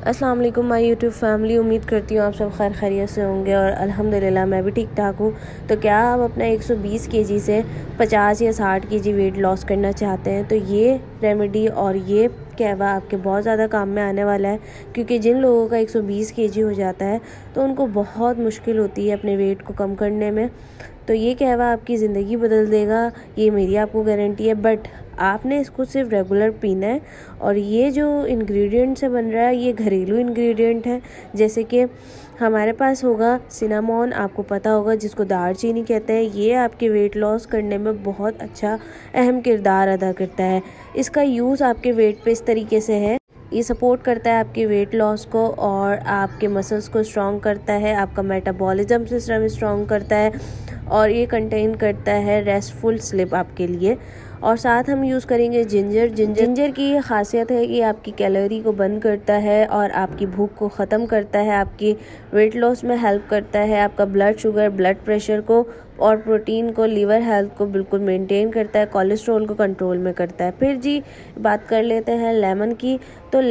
अस्सलाम वालेकुम my YouTube family. उम्मीद करती हूँ आप सब खैर खैरियत से होंगे और अल्हम्दुलिल्लाह मैं भी ठीक ठाक हूँ। तो क्या आप अपना 120 केजी से 50 या 60 केजी वेट लॉस करना चाहते हैं तो ये रेमेडी और ये कहवा आपके बहुत ज़्यादा काम में आने वाला है, क्योंकि जिन लोगों का 120 केजी हो जाता है तो उनको बहुत मुश्किल होती है अपने वेट को कम करने में। तो ये कहवा आपकी ज़िंदगी बदल देगा, ये मेरी आपको गारंटी है। बट आपने इसको सिर्फ रेगुलर पीना है और ये जो इंग्रेडिएंट से बन रहा है ये घरेलू इंग्रेडिएंट है। जैसे कि हमारे पास होगा सिनामोन, आपको पता होगा, जिसको दालचीनी कहते हैं। ये आपके वेट लॉस करने में बहुत अच्छा अहम किरदार अदा करता है। इसका यूज़ आपके वेट पे इस तरीके से है, ये सपोर्ट करता है आपके वेट लॉस को और आपके मसल्स को स्ट्रॉन्ग करता है, आपका मेटाबॉलिज्म सिस्टम स्ट्रॉन्ग करता है और ये कंटेन करता है रेस्टफुल स्लीप आपके लिए। और साथ हम यूज़ करेंगे जिंजर की ये खासियत है कि आपकी कैलोरी को बर्न करता है और आपकी भूख को ख़त्म करता है, आपकी वेट लॉस में हेल्प करता है, आपका ब्लड शुगर, ब्लड प्रेशर को और प्रोटीन को, लीवर हेल्थ को बिल्कुल मेंटेन करता है, कोलेस्ट्रॉल को कंट्रोल में करता है। फिर जी बात कर लेते हैं लेमन की। तो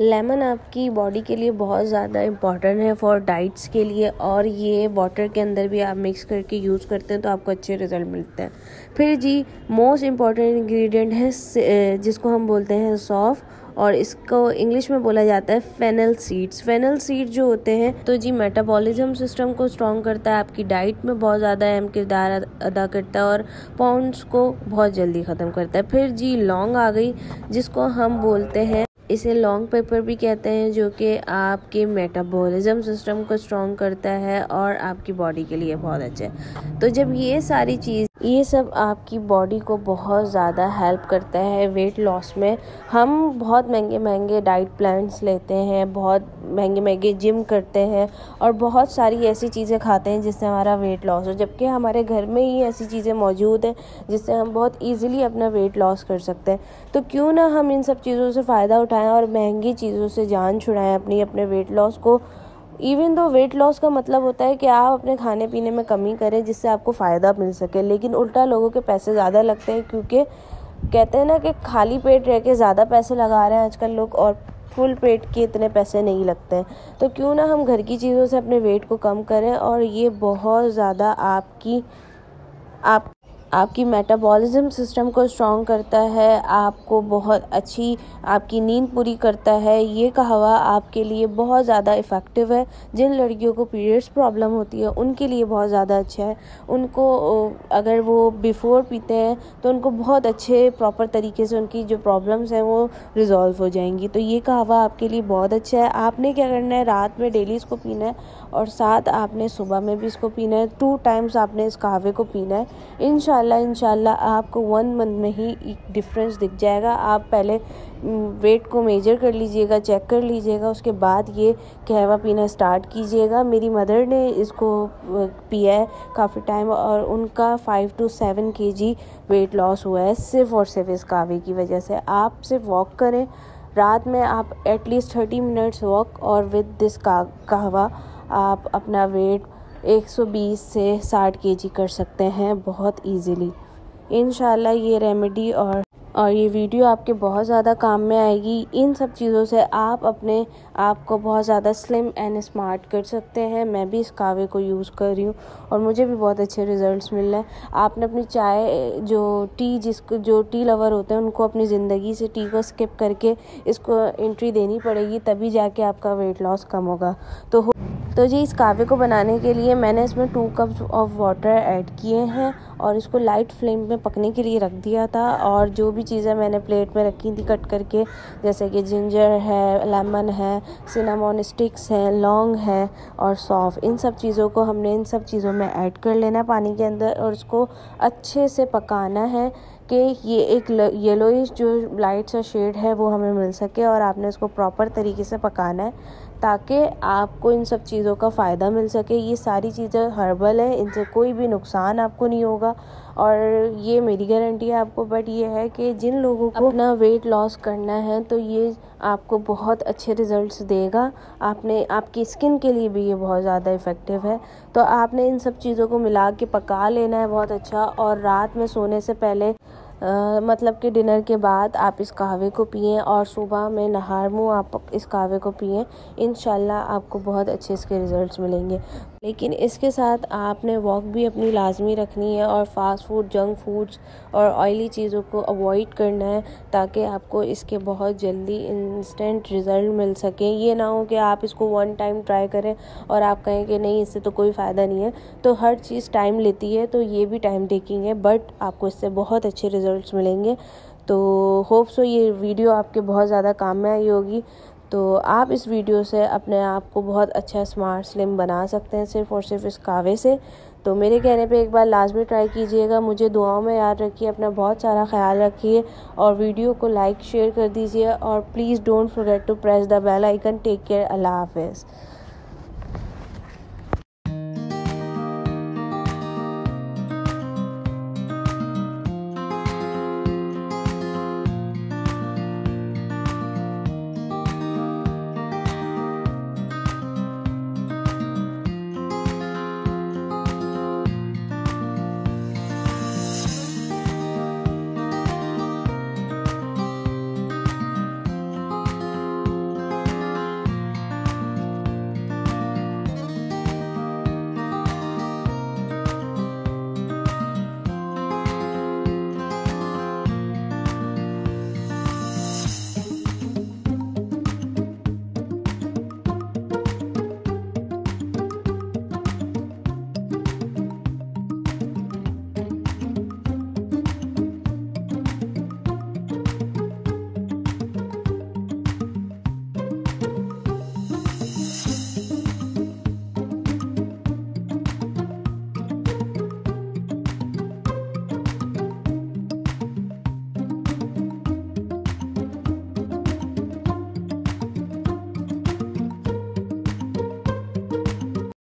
लेमन आपकी बॉडी के लिए बहुत ज़्यादा इम्पॉर्टेंट है फॉर डाइट्स के लिए, और ये वाटर के अंदर भी आप मिक्स करके यूज़ करते हैं तो आपको अच्छे रिजल्ट मिलते हैं। फिर जी मोस्ट इम्पॉर्टेंट इंग्रेडिएंट है जिसको हम बोलते हैं सौंफ, और इसको इंग्लिश में बोला जाता है फेनल सीड्स। फेनल सीड जो होते हैं तो जी मेटाबॉलिज्म सिस्टम को स्ट्रॉन्ग करता है, आपकी डाइट में बहुत ज़्यादा अहम किरदार अदा करता है और पाउंड्स को बहुत जल्दी ख़त्म करता है। फिर जी लौंग आ गई, जिसको हम बोलते हैं, इसे लॉन्ग पेपर भी कहते हैं, जो कि आपके मेटाबॉलिज्म सिस्टम को स्ट्रॉन्ग करता है और आपकी बॉडी के लिए बहुत अच्छा है। तो जब ये सारी चीज़, ये सब आपकी बॉडी को बहुत ज़्यादा हेल्प करता है वेट लॉस में। हम बहुत महंगे महंगे डाइट प्लान्स लेते हैं, बहुत महंगे महंगे जिम करते हैं और बहुत सारी ऐसी चीज़ें खाते हैं जिससे हमारा वेट लॉस हो, जबकि हमारे घर में ही ऐसी चीज़ें मौजूद हैं जिससे हम बहुत ईजिली अपना वेट लॉस कर सकते हैं। तो क्यों ना हम इन सब चीज़ों से फ़ायदा उठाएं और महंगी चीज़ों से जान छुड़ाएं अपने वेट लॉस को। इवन दो वेट लॉस का मतलब होता है कि आप अपने खाने पीने में कमी करें जिससे आपको फ़ायदा मिल सके, लेकिन उल्टा लोगों के पैसे ज़्यादा लगते हैं, क्योंकि कहते हैं ना कि खाली पेट रह के ज़्यादा पैसे लगा रहे हैं आजकल लोग और फुल पेट के इतने पैसे नहीं लगते हैं। तो क्यों ना हम घर की चीज़ों से अपने वेट को कम करें, और ये बहुत ज़्यादा आपकी मेटाबॉलिज्म सिस्टम को स्ट्रॉन्ग करता है, आपको बहुत अच्छी आपकी नींद पूरी करता है। ये कहवा आपके लिए बहुत ज़्यादा इफ़ेक्टिव है। जिन लड़कियों को पीरियड्स प्रॉब्लम होती है उनके लिए बहुत ज़्यादा अच्छा है। उनको अगर वो बिफ़ोर पीते हैं तो उनको बहुत अच्छे प्रॉपर तरीके से उनकी जो प्रॉब्लम्स हैं वो रिज़ॉल्व हो जाएंगी। तो ये कहवा आपके लिए बहुत अच्छा है। आपने क्या करना है, रात में डेली इसको पीना है और साथ आपने सुबह में भी इसको पीना है। 2 टाइम्स आपने इस कहवे को पीना है। इंशाल्लाह आपको 1 मंथ में ही डिफरेंस दिख जाएगा। आप पहले वेट को मेजर कर लीजिएगा, चेक कर लीजिएगा, उसके बाद ये कहवा पीना स्टार्ट कीजिएगा। मेरी मदर ने इसको पिया है काफ़ी टाइम और उनका 5 to 7 kg वेट लॉस हुआ है सिर्फ और सिर्फ इस कहवे की वजह से। आप सिर्फ वॉक करें रात में, आप एटलीस्ट 30 मिनट्स वॉक, और विद दिस कहवा आप अपना वेट 120 से 60 kg कर सकते हैं बहुत इजीली। इंशाल्लाह ये रेमेडी और ये वीडियो आपके बहुत ज़्यादा काम में आएगी। इन सब चीज़ों से आप अपने आप को बहुत ज़्यादा स्लिम एंड स्मार्ट कर सकते हैं। मैं भी इस कहवे को यूज़ कर रही हूँ और मुझे भी बहुत अच्छे रिजल्ट्स मिल रहे हैं। आपने अपनी चाय, जो टी लवर होते हैं उनको अपनी ज़िंदगी से टी को स्किप करके इसको एंट्री देनी पड़ेगी, तभी जाके आपका वेट लॉस कम होगा। तो जी इस कहवे को बनाने के लिए मैंने इसमें 2 कप्स ऑफ वाटर ऐड किए हैं और इसको लाइट फ्लेम में पकने के लिए रख दिया था। और जो भी चीज़ें मैंने प्लेट में रखी थी कट करके, जैसे कि जिंजर है, लेमन है, सिनामोन स्टिक्स हैं, लौंग है और सौंफ, इन सब चीज़ों को हमने इन सब चीज़ों में ऐड कर लेना है पानी के अंदर और इसको अच्छे से पकाना है कि ये एक येलोइश जो लाइट सा शेड है वो हमें मिल सके। और आपने इसको प्रॉपर तरीके से पकाना है ताकि आपको इन सब चीज़ों का फ़ायदा मिल सके। ये सारी चीज़ें हर्बल है, इनसे कोई भी नुकसान आपको नहीं होगा और ये मेरी गारंटी है आपको। बट ये है कि जिन लोगों को अपना वेट लॉस करना है तो ये आपको बहुत अच्छे रिजल्ट्स देगा। आपकी स्किन के लिए भी ये बहुत ज़्यादा इफ़ेक्टिव है। तो आपने इन सब चीज़ों को मिला के पका लेना है बहुत अच्छा। और रात में सोने से पहले मतलब कि डिनर के बाद आप इस कहवे को पिएं और सुबह में नहार मुँह आप इस कहवे को पिएं। इंशाल्लाह आपको बहुत अच्छे इसके रिज़ल्ट्स मिलेंगे। लेकिन इसके साथ आपने वॉक भी अपनी लाजमी रखनी है और फास्ट फूड, जंक फूड्स और ऑयली चीज़ों को अवॉइड करना है ताकि आपको इसके बहुत जल्दी इंस्टेंट रिज़ल्ट मिल सके। ये ना हो कि आप इसको वन टाइम ट्राई करें और आप कहें कि नहीं इससे तो कोई फ़ायदा नहीं है। तो हर चीज़ टाइम लेती है, तो ये भी टाइम टेकिंग है, बट आपको इससे बहुत अच्छे रिज़ल्ट्स मिलेंगे। तो होप सो ये वीडियो आपके बहुत ज़्यादा काम में आई होगी। तो आप इस वीडियो से अपने आप को बहुत अच्छा स्मार्ट स्लिम बना सकते हैं सिर्फ़ और सिर्फ इस कहवे से। तो मेरे कहने पे एक बार लाजमी ट्राई कीजिएगा। मुझे दुआओं में याद रखिए, अपना बहुत सारा ख्याल रखिए और वीडियो को लाइक शेयर कर दीजिए और please don't forget to press the bell icon. Take care, अल्लाह हाफ़िज़।